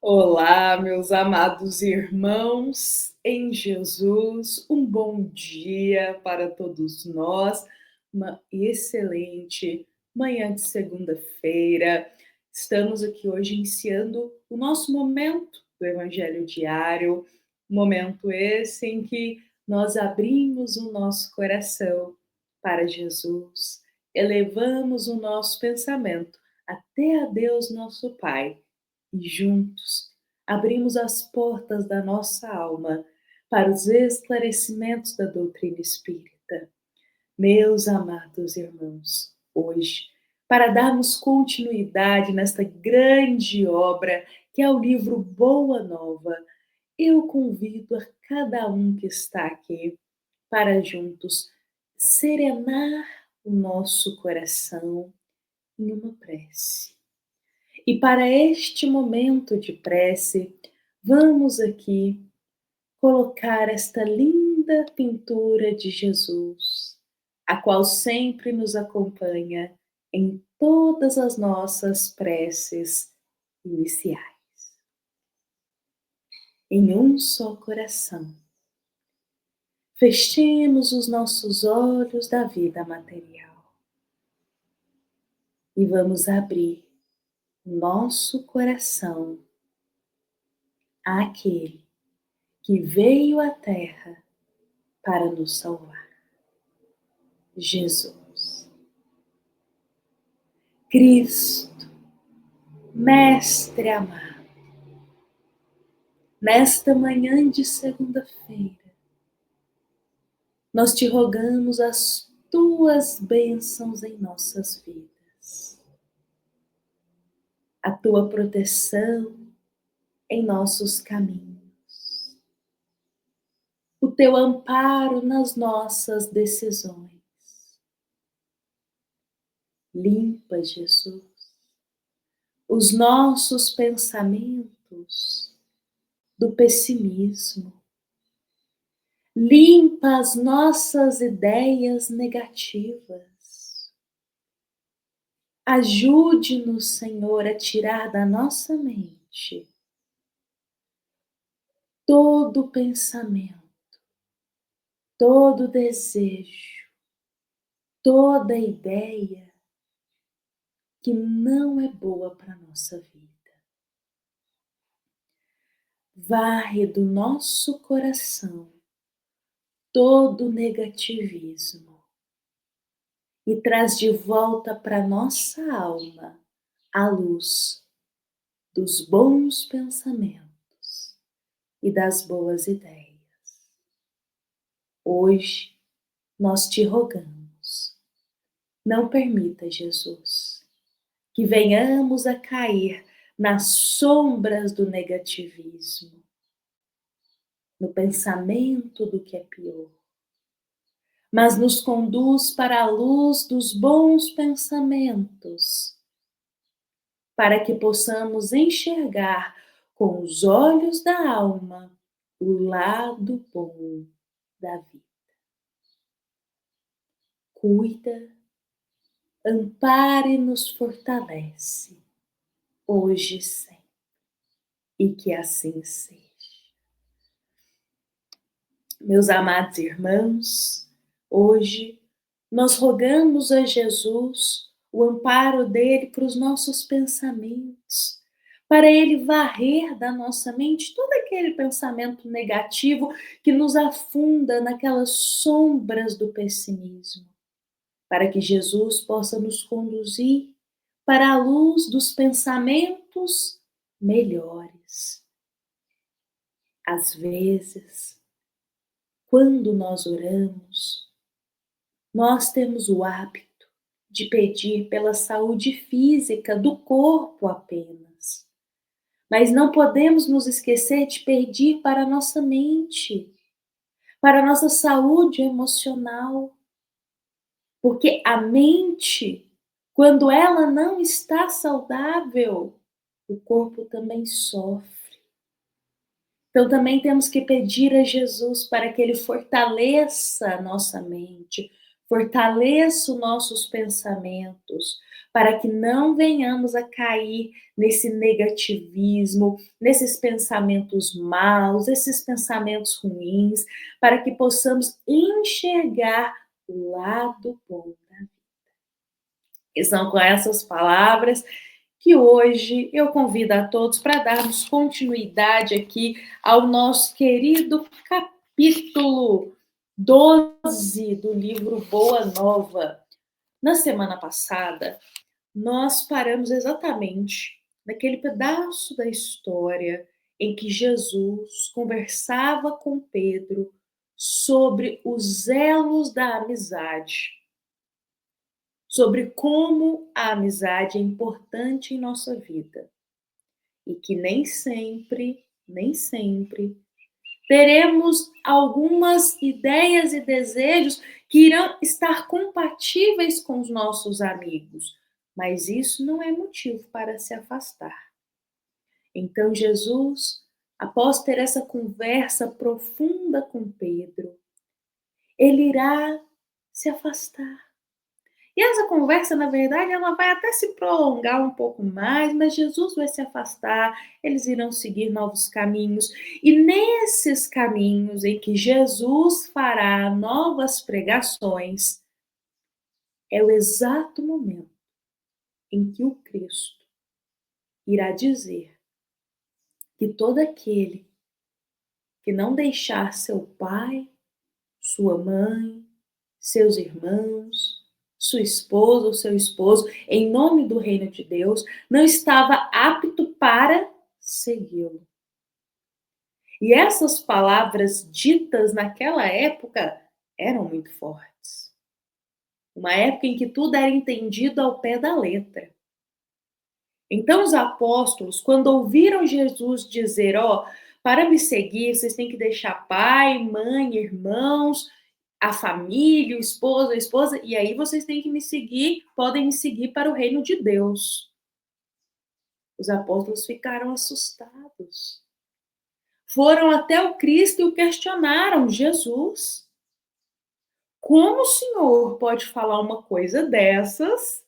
Olá, meus amados irmãos em Jesus, um bom dia para todos nós, uma excelente manhã de segunda-feira. Estamos aqui hoje iniciando o nosso momento do Evangelho Diário, momento esse em que nós abrimos o nosso coração para Jesus, elevamos o nosso pensamento até a Deus nosso Pai e juntos abrimos as portas da nossa alma para os esclarecimentos da doutrina espírita. Meus amados irmãos, hoje, para darmos continuidade nesta grande obra que é o livro Boa Nova, eu convido a cada um que está aqui para juntos serenar o nosso coração em uma prece. E para este momento de prece, vamos aqui colocar esta linda pintura de Jesus, a qual sempre nos acompanha em todas as nossas preces iniciais. Em um só coração, fechemos os nossos olhos da vida material e vamos abrir nosso coração àquele que veio à Terra para nos salvar. Jesus, Cristo, Mestre amado, nesta manhã de segunda-feira, nós te rogamos as tuas bênçãos em nossas vidas, a tua proteção em nossos caminhos, o teu amparo nas nossas decisões. Limpa, Jesus, os nossos pensamentos do pessimismo. Limpa as nossas ideias negativas. Ajude-nos, Senhor, a tirar da nossa mente todo pensamento, todo desejo, toda ideia que não é boa para a nossa vida. Varre do nosso coração todo negativismo e traz de volta para nossa alma a luz dos bons pensamentos e das boas ideias. Hoje nós te rogamos, não permita, Jesus, que venhamos a cair nas sombras do negativismo, no pensamento do que é pior, mas nos conduz para a luz dos bons pensamentos, para que possamos enxergar com os olhos da alma o lado bom da vida. Cuida, ampara e nos fortalece, hoje e sempre, e que assim seja. Meus amados irmãos, hoje nós rogamos a Jesus o amparo dele para os nossos pensamentos, para ele varrer da nossa mente todo aquele pensamento negativo que nos afunda naquelas sombras do pessimismo, para que Jesus possa nos conduzir para a luz dos pensamentos melhores. Às vezes, quando nós oramos, nós temos o hábito de pedir pela saúde física do corpo apenas, mas não podemos nos esquecer de pedir para a nossa mente, para a nossa saúde emocional, porque a mente, quando ela não está saudável, o corpo também sofre. Então também temos que pedir a Jesus para que ele fortaleça a nossa mente, fortaleça os nossos pensamentos, para que não venhamos a cair nesse negativismo, nesses pensamentos maus, esses pensamentos ruins, para que possamos enxergar o lado bom da vida. E são com essas palavras que hoje eu convido a todos para darmos continuidade aqui ao nosso querido capítulo 12 do livro Boa Nova. Na semana passada, nós paramos exatamente naquele pedaço da história em que Jesus conversava com Pedro sobre os elos da amizade, sobre como a amizade é importante em nossa vida e que nem sempre teremos algumas ideias e desejos que irão estar compatíveis com os nossos amigos, mas isso não é motivo para se afastar. Então, Jesus, após ter essa conversa profunda com Pedro, ele irá se afastar. E essa conversa, na verdade, ela vai até se prolongar um pouco mais, mas Jesus vai se afastar, eles irão seguir novos caminhos. E nesses caminhos em que Jesus fará novas pregações, é o exato momento em que o Cristo irá dizer que todo aquele que não deixar seu pai, sua mãe, seus irmãos, sua esposa ou seu esposo, em nome do reino de Deus, não estava apto para segui-lo. E essas palavras ditas naquela época eram muito fortes. Uma época em que tudo era entendido ao pé da letra. Então os apóstolos, quando ouviram Jesus dizer, para me seguir, vocês têm que deixar pai, mãe, irmãos, a família, o esposo, a esposa, e aí vocês têm que me seguir, podem me seguir para o reino de Deus. Os apóstolos ficaram assustados. Foram até o Cristo e o questionaram: Jesus, como o Senhor pode falar uma coisa dessas,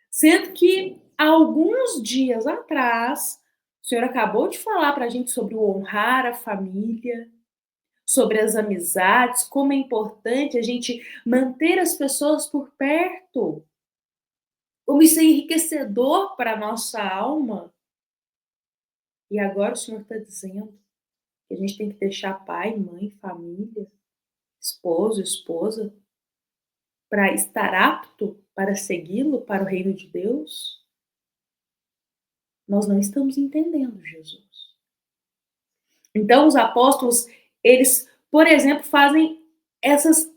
sendo que há alguns dias atrás o Senhor acabou de falar para a gente sobre o honrar a família, sobre as amizades, como é importante a gente manter as pessoas por perto, como isso é enriquecedor para a nossa alma. E agora o Senhor está dizendo que a gente tem que deixar pai, mãe, família, esposo, esposa, para estar apto para segui-lo para o reino de Deus? Nós não estamos entendendo Jesus. Então os apóstolos, eles, por exemplo, fazem essas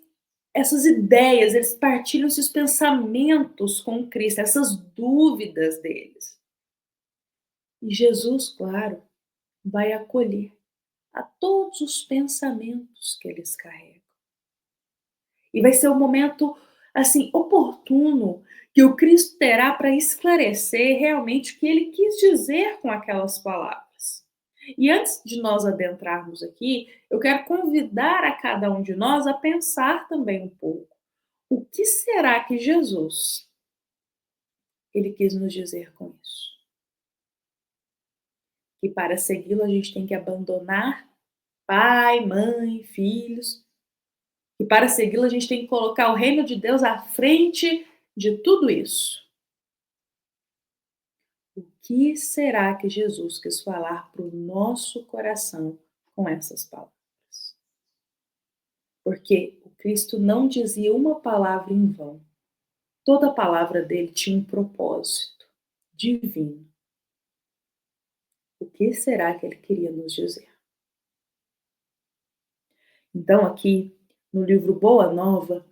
ideias, eles partilham esses pensamentos com Cristo, essas dúvidas deles. E Jesus, claro, vai acolher a todos os pensamentos que eles carregam. E vai ser um momento, assim, oportuno que o Cristo terá para esclarecer realmente o que ele quis dizer com aquelas palavras. E antes de nós adentrarmos aqui, eu quero convidar a cada um de nós a pensar também um pouco. O que será que Jesus ele quis nos dizer com isso? Que para segui-lo a gente tem que abandonar pai, mãe, filhos. E para segui-lo a gente tem que colocar o reino de Deus à frente de tudo isso. O que será que Jesus quis falar para o nosso coração com essas palavras? Porque o Cristo não dizia uma palavra em vão. Toda palavra dele tinha um propósito divino. O que será que ele queria nos dizer? Então, aqui no livro Boa Nova,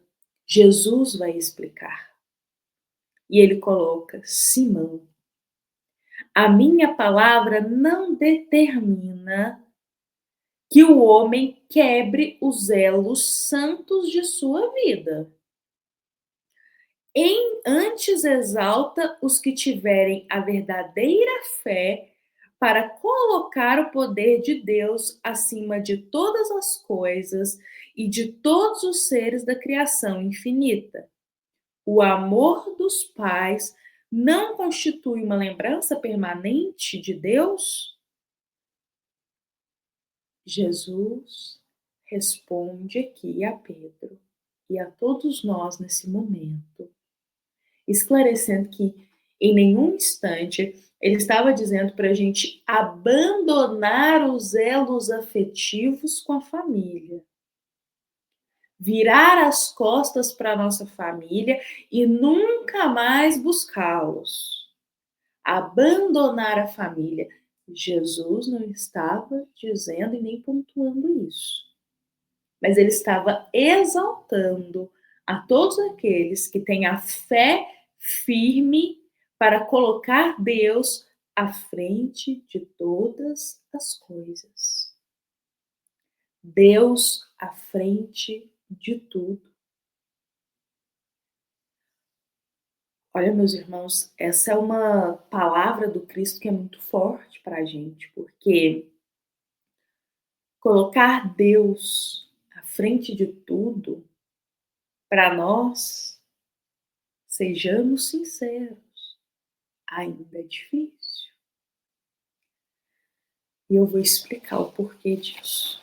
Jesus vai explicar. E ele coloca: Simão, a minha palavra não determina que o homem quebre os elos santos de sua vida. Antes exalta os que tiverem a verdadeira fé para colocar o poder de Deus acima de todas as coisas e de todos os seres da criação infinita, O amor dos pais não constitui uma lembrança permanente de Deus? Jesus responde aqui a Pedro e a todos nós nesse momento, esclarecendo que em nenhum instante ele estava dizendo para a gente abandonar os elos afetivos com a família, virar as costas para a nossa família e nunca mais buscá-los. Abandonar a família. Jesus não estava dizendo e nem pontuando isso, mas ele estava exaltando a todos aqueles que têm a fé firme para colocar Deus à frente de todas as coisas. Deus à frente de tudo. Olha, meus irmãos, essa é uma palavra do Cristo que é muito forte para a gente, porque colocar Deus à frente de tudo, para nós, sejamos sinceros, ainda é difícil. E eu vou explicar o porquê disso.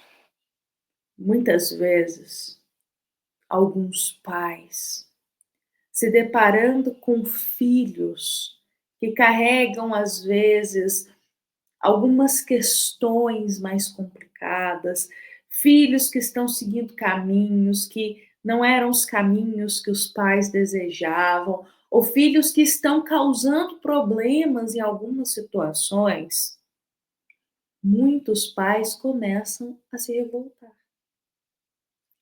Muitas vezes, alguns pais se deparando com filhos que carregam, às vezes, algumas questões mais complicadas, filhos que estão seguindo caminhos que não eram os caminhos que os pais desejavam, ou filhos que estão causando problemas em algumas situações, muitos pais começam a se revoltar,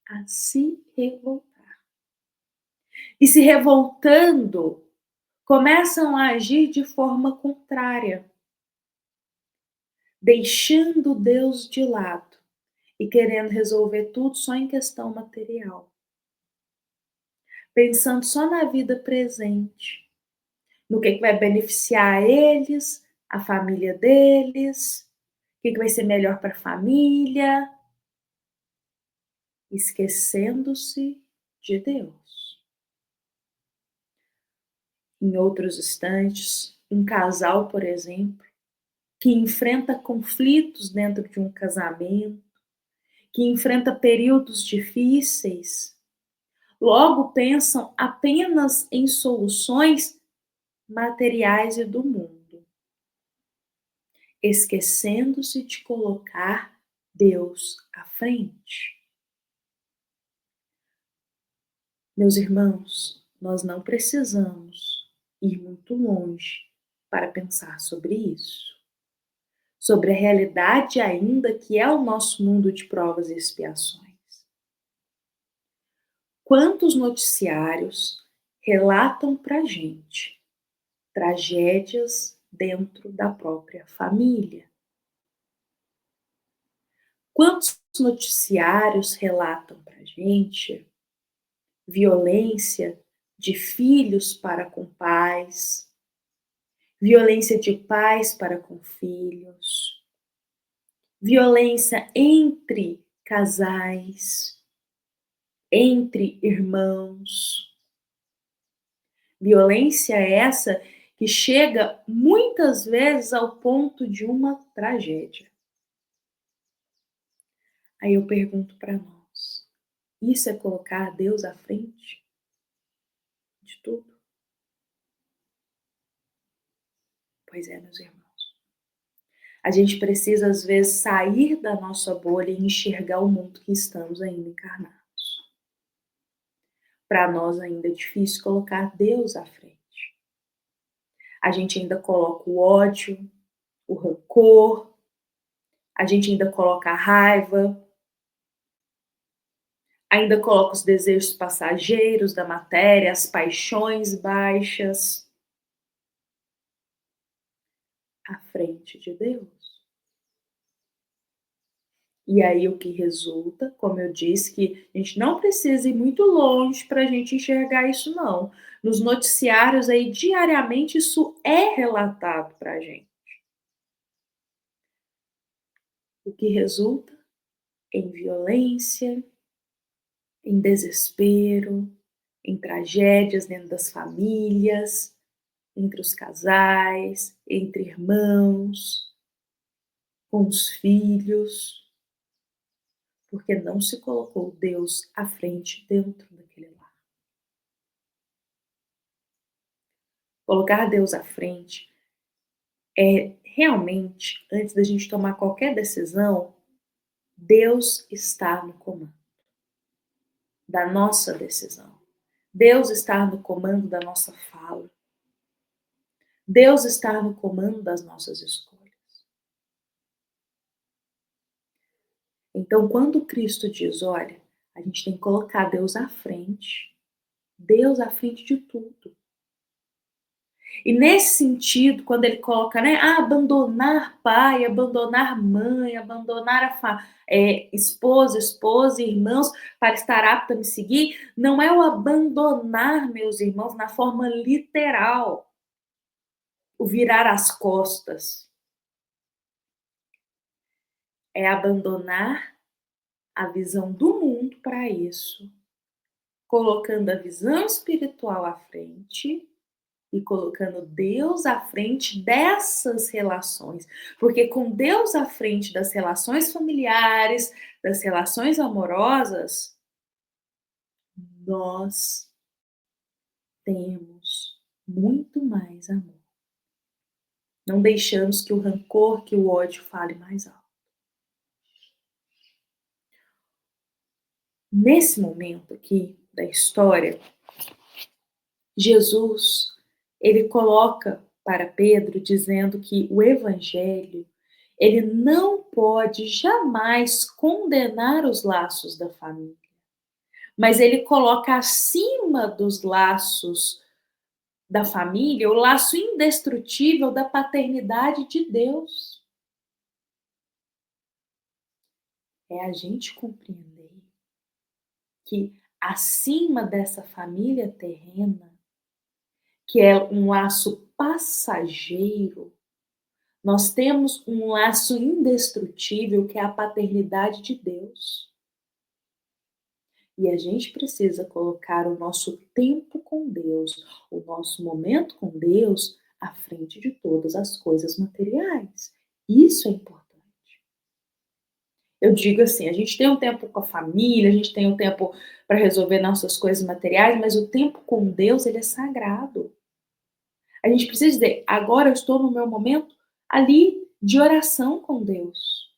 a se revoltar. E se revoltando, começam a agir de forma contrária, deixando Deus de lado e querendo resolver tudo só em questão material, pensando só na vida presente, no que vai beneficiar eles, a família deles, o que vai ser melhor para a família, esquecendo-se de Deus. Em outros instantes, um casal, por exemplo, que enfrenta conflitos dentro de um casamento, que enfrenta períodos difíceis, logo pensam apenas em soluções materiais e do mundo, esquecendo-se de colocar Deus à frente. Meus irmãos, nós não precisamos ir muito longe para pensar sobre isso, sobre a realidade ainda que é o nosso mundo de provas e expiações. Quantos noticiários relatam para gente tragédias dentro da própria família? Quantos noticiários relatam para gente violência de filhos para com pais, violência de pais para com filhos, violência entre casais, entre irmãos? Violência essa que chega muitas vezes ao ponto de uma tragédia. Aí eu pergunto para nós: isso é colocar Deus à frente de tudo? Pois é, meus irmãos. A gente precisa, às vezes, sair da nossa bolha e enxergar o mundo que estamos ainda encarnados. Para nós ainda é difícil colocar Deus à frente. A gente ainda coloca o ódio, o rancor, a gente ainda coloca a raiva, ainda coloca os desejos passageiros da matéria, as paixões baixas à frente de Deus. E aí o que resulta, como eu disse, que a gente não precisa ir muito longe para a gente enxergar isso, não. Nos noticiários aí, diariamente, isso é relatado para a gente. O que resulta em violência, em desespero, em tragédias dentro das famílias, entre os casais, entre irmãos, com os filhos, porque não se colocou Deus à frente dentro daquele lar. Colocar Deus à frente é realmente, antes da gente tomar qualquer decisão, Deus está no comando da nossa decisão. Deus está no comando da nossa fala. Deus está no comando das nossas escolhas. Então, quando Cristo diz, olha, a gente tem que colocar Deus à frente de tudo. E nesse sentido, quando ele coloca, né, abandonar pai, abandonar mãe, abandonar esposa, irmãos, para estar apto a me seguir, não é o abandonar meus irmãos na forma literal, o virar as costas. É abandonar a visão do mundo para isso, colocando a visão espiritual à frente e colocando Deus à frente dessas relações. Porque com Deus à frente das relações familiares, das relações amorosas, nós temos muito mais amor. Não deixamos que o rancor, que o ódio fale mais alto. Nesse momento aqui da história, Jesus, ele coloca para Pedro dizendo que o evangelho, ele não pode jamais condenar os laços da família, mas ele coloca acima dos laços da família o laço indestrutível da paternidade de Deus. É a gente compreender que acima dessa família terrena, que é um laço passageiro, nós temos um laço indestrutível que é a paternidade de Deus. E a gente precisa colocar o nosso tempo com Deus, o nosso momento com Deus, à frente de todas as coisas materiais. Isso é importante. Eu digo assim, a gente tem um tempo com a família, a gente tem um tempo para resolver nossas coisas materiais, mas o tempo com Deus, ele é sagrado. A gente precisa dizer, agora eu estou no meu momento ali de oração com Deus.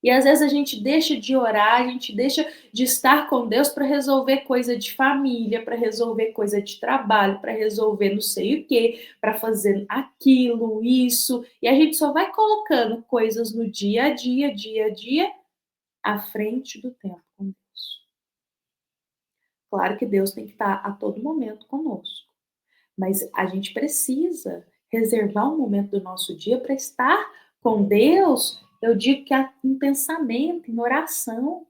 E às vezes a gente deixa de orar, a gente deixa de estar com Deus para resolver coisa de família, para resolver coisa de trabalho, para resolver não sei o quê, para fazer aquilo, isso, e a gente só vai colocando coisas no dia a dia, à frente do tempo com Deus. Claro que Deus tem que estar a todo momento conosco, mas a gente precisa reservar um momento do nosso dia para estar com Deus. Eu digo que é em pensamento, em oração.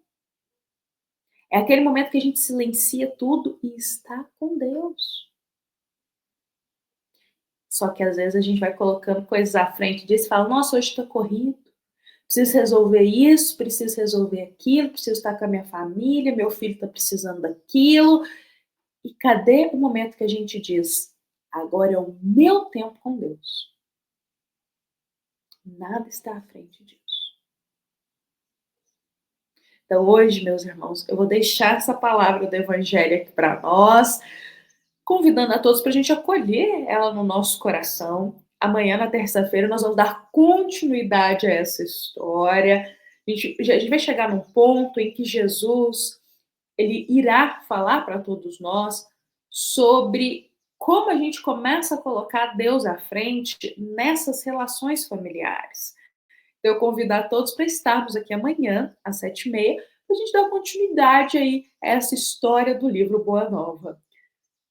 É aquele momento que a gente silencia tudo e está com Deus. Só que às vezes a gente vai colocando coisas à frente disso e fala, nossa, hoje está corrido. Preciso resolver isso, preciso resolver aquilo, preciso estar com a minha família, meu filho está precisando daquilo. E cadê o momento que a gente diz, agora é o meu tempo com Deus? Nada está à frente disso. Então, hoje, meus irmãos, eu vou deixar essa palavra do Evangelho aqui para nós, convidando a todos para a gente acolher ela no nosso coração. Amanhã, na terça-feira, nós vamos dar continuidade a essa história. A gente vai chegar num ponto em que Jesus ele irá falar para todos nós sobre como a gente começa a colocar Deus à frente nessas relações familiares. Então, eu convido a todos para estarmos aqui amanhã, às 7h30, para a gente dar continuidade aí a essa história do livro Boa Nova.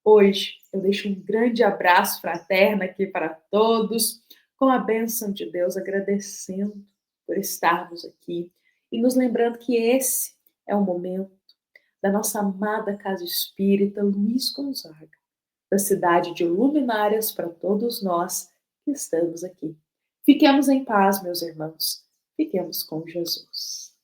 Hoje, eu deixo um grande abraço fraterno aqui para todos, com a bênção de Deus, agradecendo por estarmos aqui e nos lembrando que esse é o momento da nossa amada Casa Espírita Luiz Gonzaga, da cidade de Luminárias para todos nós que estamos aqui. Fiquemos em paz, meus irmãos. Fiquemos com Jesus.